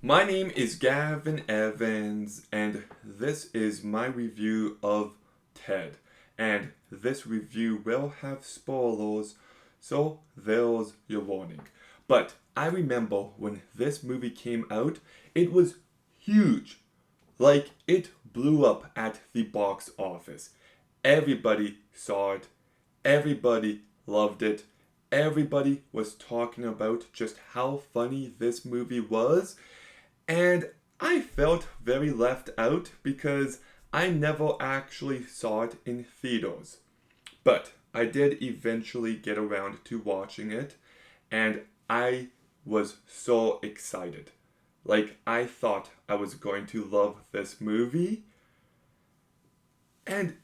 My name is Gavin Evans, and this is my review of Ted. And this review will have spoilers, so there's your warning. But I remember when this movie came out, it was huge. Like, it blew up at the box office. Everybody saw it, everybody loved it, everybody was talking about just how funny this movie was. And I felt very left out because I never actually saw it in theaters. But I did eventually get around to watching it, and I was so excited. Like, I thought I was going to love this movie. And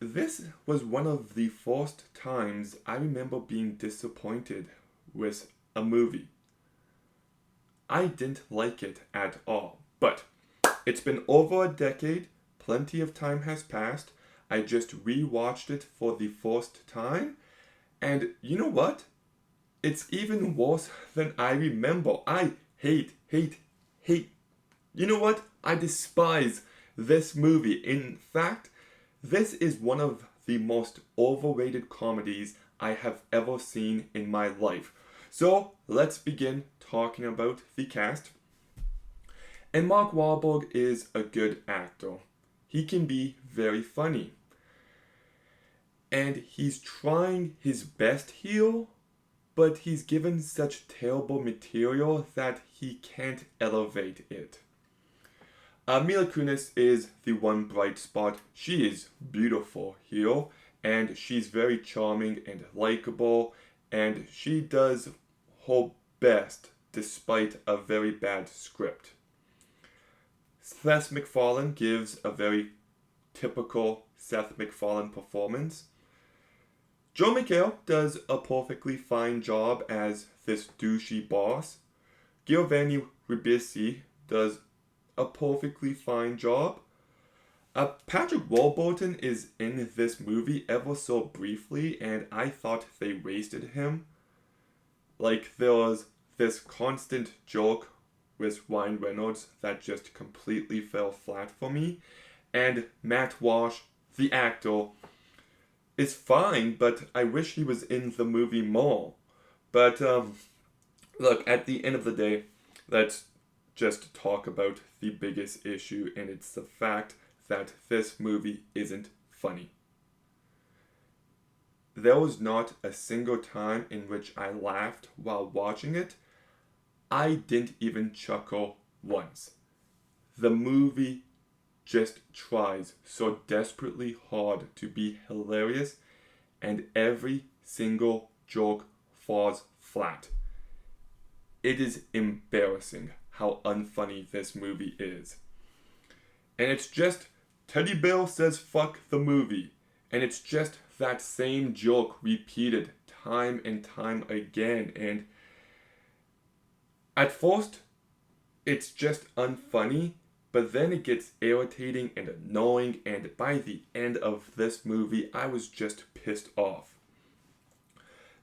this was one of the first times I remember being disappointed with a movie. I didn't like it at all. But it's been over a decade, plenty of time has passed. I just rewatched it for the first time, and you know what? It's even worse than I remember. I hate. You know what? I despise this movie. In fact, this is one of the most overrated comedies I have ever seen in my life. So let's begin talking about the cast. And Mark Wahlberg is a good actor. He can be very funny. And he's trying his best here, but he's given such terrible material that he can't elevate it. Mila Kunis is the one bright spot. She is beautiful here, and she's very charming and likable, and she does her best despite a very bad script. Seth MacFarlane gives a very typical Seth MacFarlane performance. Joe McHale does a perfectly fine job as this douchey boss. Giovanni Ribisi does a perfectly fine job. Patrick Warburton is in this movie ever so briefly, and I thought they wasted him. Like, there was this constant joke with Ryan Reynolds that just completely fell flat for me. And Matt Walsh, the actor, is fine, but I wish he was in the movie more. But, look, at the end of the day, let's just talk about the biggest issue, and it's the fact that this movie isn't funny. There was not a single time in which I laughed while watching it. I didn't even chuckle once. The movie just tries so desperately hard to be hilarious, and every single joke falls flat. It is embarrassing how unfunny this movie is. And it's just Teddy Bear says fuck the movie. And it's just that same joke repeated time and time again. And at first, it's just unfunny, but then it gets irritating and annoying, and by the end of this movie, I was just pissed off.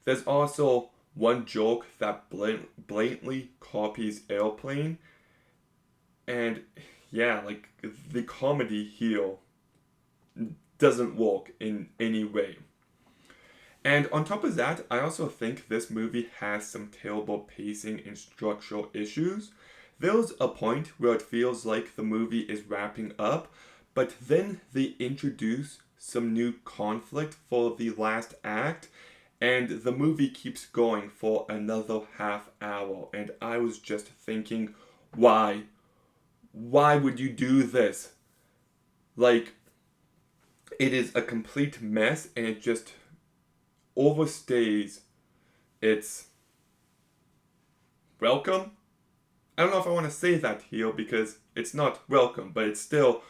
There's also one joke that blatantly copies Airplane, and yeah, like, the comedy here doesn't work in any way. And on top of that, I also think this movie has some terrible pacing and structural issues. There's a point where it feels like the movie is wrapping up, but then they introduce some new conflict for the last act, and the movie keeps going for another half hour. And I was just thinking, why? Why would you do this? Like, it is a complete mess, and it just overstays its welcome. I don't know if I want to say that here because it's not welcome, but it's still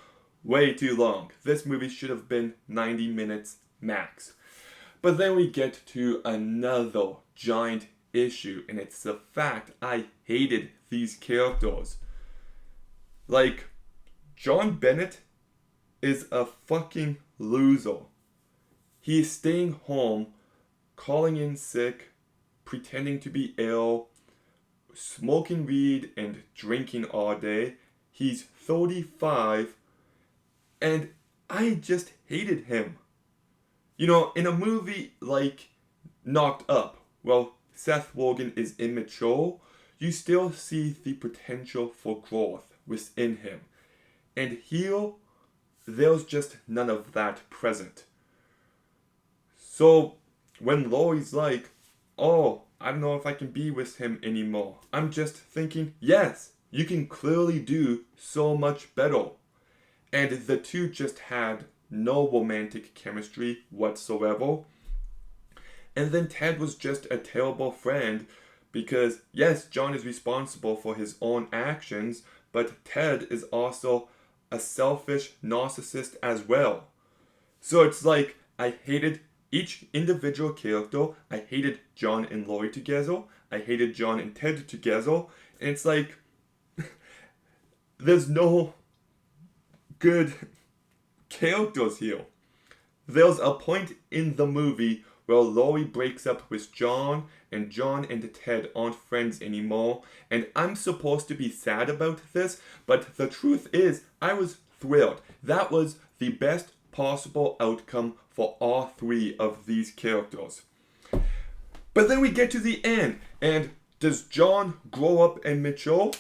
way too long. This movie should have been 90 minutes max. But then we get to another giant issue, and it's the fact I hated these characters. Like, John Bennett is a fucking loser. He is staying home, calling in sick, pretending to be ill. smoking weed and drinking all day. He's 35, and I just hated him. You know, in a movie like Knocked Up, well, Seth Rogen is immature, you still see the potential for growth within him. And here, there's just none of that present. So, when Laurie's like, oh, I don't know if I can be with him anymore, I'm just thinking, yes, you can clearly do so much better. And the two just had no romantic chemistry whatsoever. And then Ted was just a terrible friend because, yes, John is responsible for his own actions, but Ted is also a selfish narcissist as well. So it's like, I hated each individual character. I hated John and Laurie together. I hated John and Ted together. And it's like, there's no good characters here. There's a point in the movie where Laurie breaks up with John, and John and Ted aren't friends anymore, and I'm supposed to be sad about this, but the truth is, I was thrilled. That was the best possible outcome for all three of these characters. But then we get to the end, and does John grow up and mature?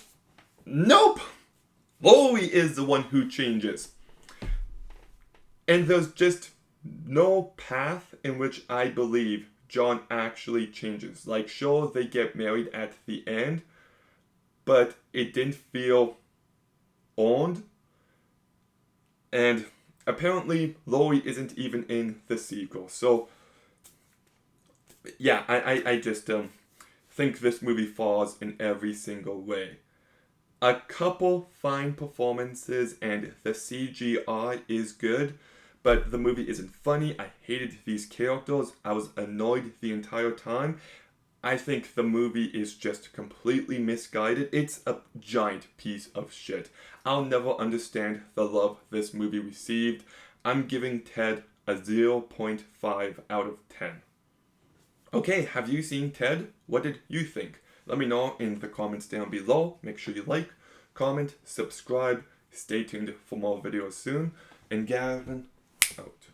Nope! Laurie is the one who changes. And there's just no path in which I believe John actually changes. Like, sure, they get married at the end, but it didn't feel earned. And apparently, Laurie isn't even in the sequel. So, yeah, I just think this movie falls in every single way. A couple fine performances and the CGI is good, but the movie isn't funny. I hated these characters. I was annoyed the entire time. I think the movie is just completely misguided. It's a giant piece of shit. I'll never understand the love this movie received. I'm giving Ted a 0.5 out of 10. Okay, have you seen Ted? What did you think? Let me know in the comments down below. Make sure you like, comment, subscribe. Stay tuned for more videos soon. And Gavin, out.